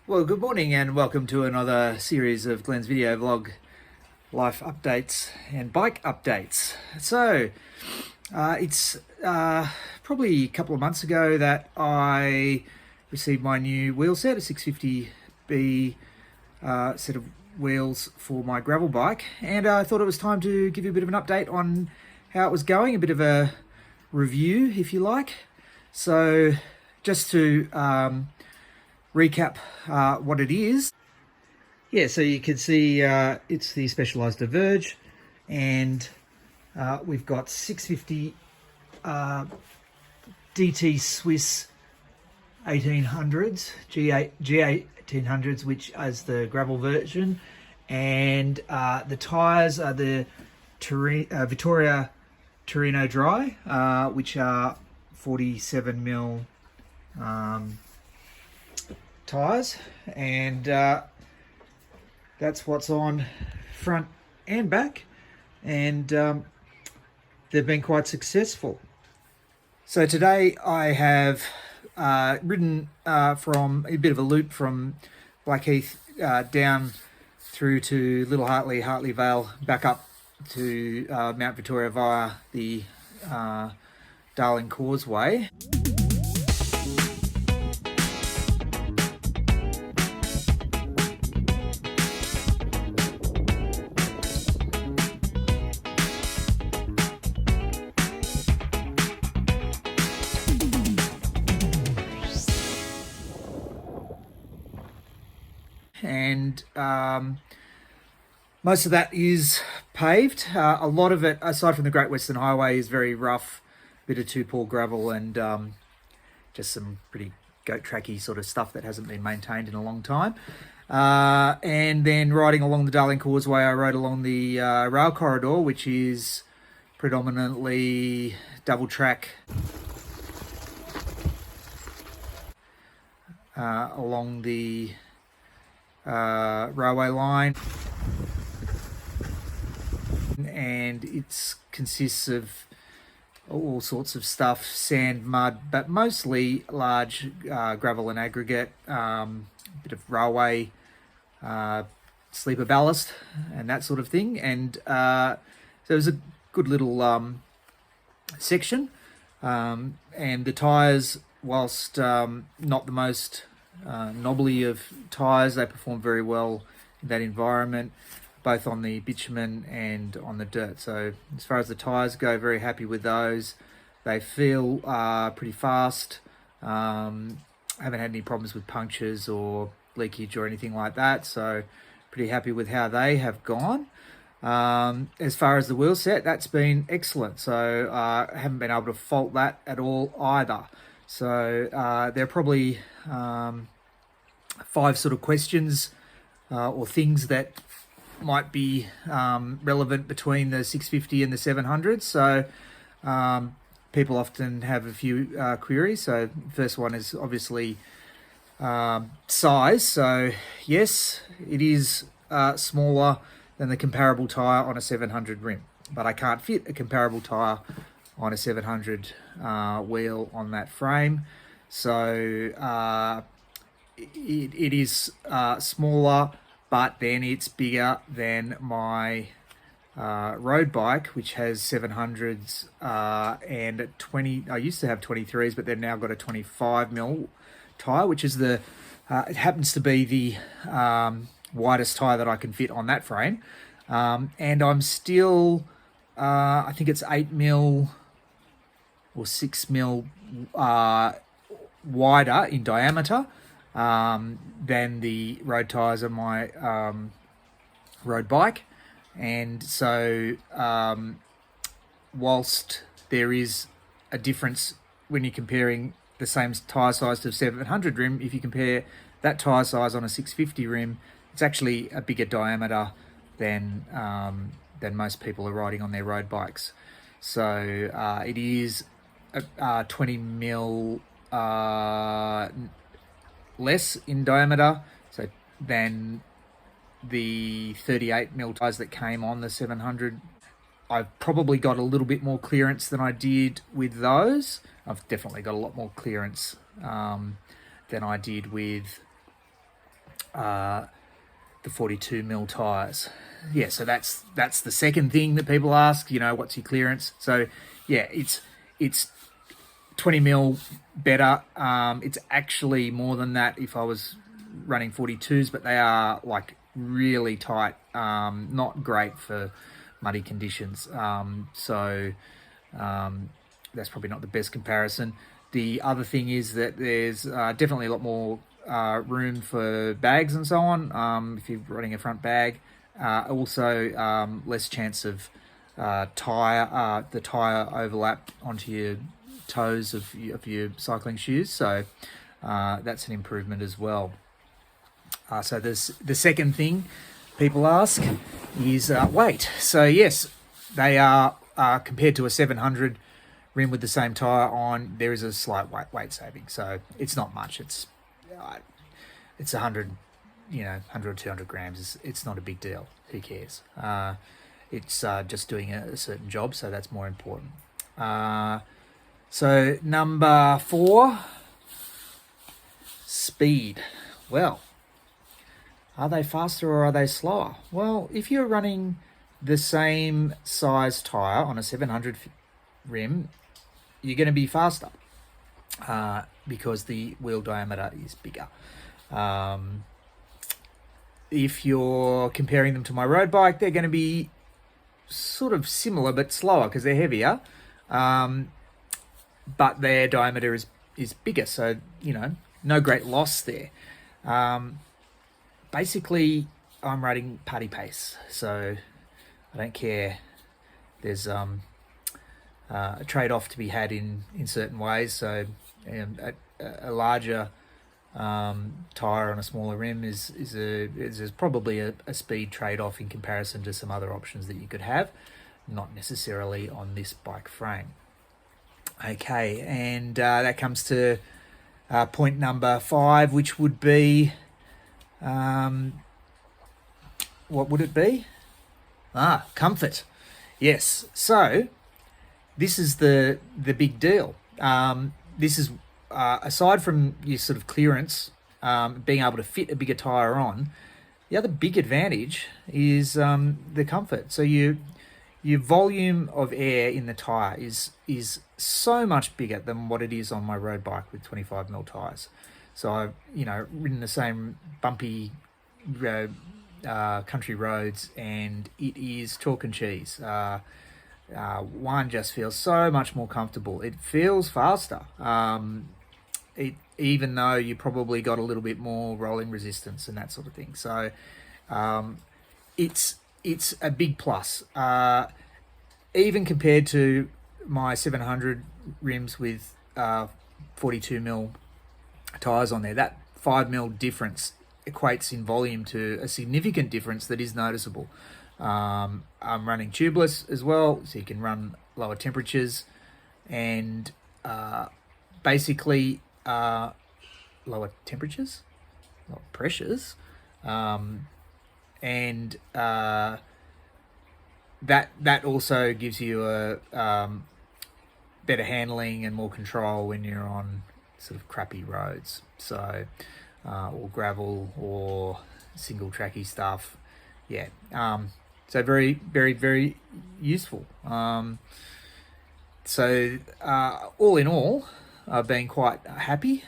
Well, good morning and welcome to another series of Glenn's video vlog life updates and bike updates. So, it's probably a couple of months ago that I received my new wheel set, a 650B set of wheels for my gravel bike, and I thought it was time to give you a bit of an update on how it was going, a bit of a review, if you like. So, just to recap what it is. Yeah, so you can see it's the Specialized Diverge, and we've got 650 DT Swiss 1800s, G1800s, which is the gravel version, and the tyres are the Vittoria Torino Dry, which are 47mm tyres, and that's what's on front and back, and they've been quite successful. So today I have ridden from a bit of a loop from Blackheath down through to Little Hartley Vale, back up to Mount Victoria via the Darling Causeway. And most of that is paved. A lot of it, aside from the Great Western Highway, is very rough, bit of two-paw gravel, and just some pretty goat tracky sort of stuff that hasn't been maintained in a long time. And then riding along the Darling Causeway, I rode along the rail corridor, which is predominantly double track along the railway line, and it consists of all sorts of stuff, sand, mud, but mostly large gravel and aggregate, bit of railway sleeper ballast and that sort of thing. And so it was a good little section, and the tyres, whilst not the most knobbly of tyres, they perform very well in that environment, both on the bitumen and on the dirt. So as far as the tyres go, very happy with those. They feel pretty fast. Haven't had any problems with punctures or leakage or anything like that, so pretty happy with how they have gone. As far as the wheel set, that's been excellent, so I haven't been able to fault that at all either. So there are probably 5 sort of questions or things that might be relevant between the 650 and the 700. So people often have a few queries. So the first one is obviously size. So yes, it is smaller than the comparable tyre on a 700 rim, but I can't fit a comparable tyre on a 700 wheel on that frame. So it is smaller, but then it's bigger than my road bike, which has 700s and 20. I used to have 23s, but they've now got a 25mm tyre, which is the it happens to be the widest tyre that I can fit on that frame. And I'm still I think it's 8mm or 6mm wider in diameter than the road tyres on my road bike. And so whilst there is a difference when you're comparing the same tyre size to a 700 rim, if you compare that tyre size on a 650 rim, it's actually a bigger diameter than most people are riding on their road bikes. So it is 20mm less in diameter than the 38mm tyres that came on the 700. I've probably got a little bit more clearance than I did with those. I've definitely got a lot more clearance than I did with the 42mm tyres. Yeah, so that's the second thing that people ask. What's your clearance? So yeah, it's 20mm better. It's actually more than that if I was running 42s, but they are like really tight. Not great for muddy conditions. So that's probably not the best comparison. The other thing is that there's definitely a lot more room for bags and so on if you're running a front bag. Also, less chance of the tire overlap onto your toes of your cycling shoes. So that's an improvement as well. So the second thing people ask is weight. So yes, they are compared to a 700 rim with the same tire on, there is a slight weight saving. So it's not much. It's 100, 100 or 200 grams. It's not a big deal. Who cares? It's just doing a certain job, so that's more important. So number 4, speed. Well, are they faster or are they slower? Well, if you're running the same size tire on a 700 rim, you're going to be faster because the wheel diameter is bigger. If you're comparing them to my road bike, they're going to be sort of similar but slower because they're heavier, but their diameter is bigger. So, no great loss there. Basically, I'm riding party pace, so I don't care. There's a trade-off to be had in certain ways. So a larger tire on a smaller rim is probably a speed trade-off in comparison to some other options that you could have, not necessarily on this bike frame. Okay, and that comes to point number 5, which would be what would it be? Comfort. Yes. So this is the big deal. This is aside from your sort of clearance, being able to fit a bigger tire on. The other big advantage is the comfort. So your volume of air in the tire is so much bigger than what it is on my road bike with 25mm tires. So I've ridden the same bumpy country roads, and it is chalk and cheese. One just feels so much more comfortable. It feels faster, even though you probably got a little bit more rolling resistance and that sort of thing. So it's a big plus, even compared to my 700 rims with 42mm tires on there. That 5mm difference equates in volume to a significant difference that is noticeable. I'm running tubeless as well, so you can run lower temperatures and basically lower temperatures, not pressures, and that also gives you a better handling and more control when you're on sort of crappy roads, so or gravel or single tracky stuff. Yeah. So very, very, very useful. So all in all, I've been quite happy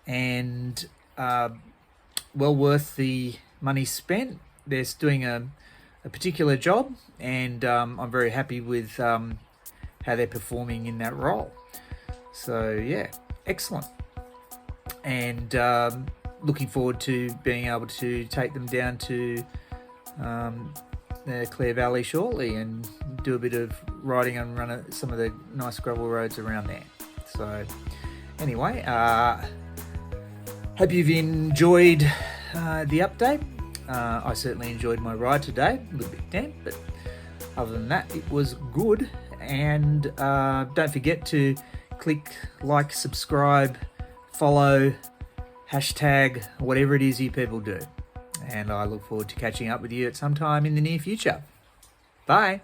and well worth the money spent. They're doing a particular job, and I'm very happy with how they're performing in that role. So yeah, excellent. And looking forward to being able to take them down to the Clare Valley shortly and do a bit of riding and run some of the nice gravel roads around there. So anyway, hope you've enjoyed the update. I certainly enjoyed my ride today. A little bit damp, but other than that, it was good. And don't forget to click like, subscribe, follow, hashtag, whatever it is you people do. And I look forward to catching up with you at some time in the near future. Bye.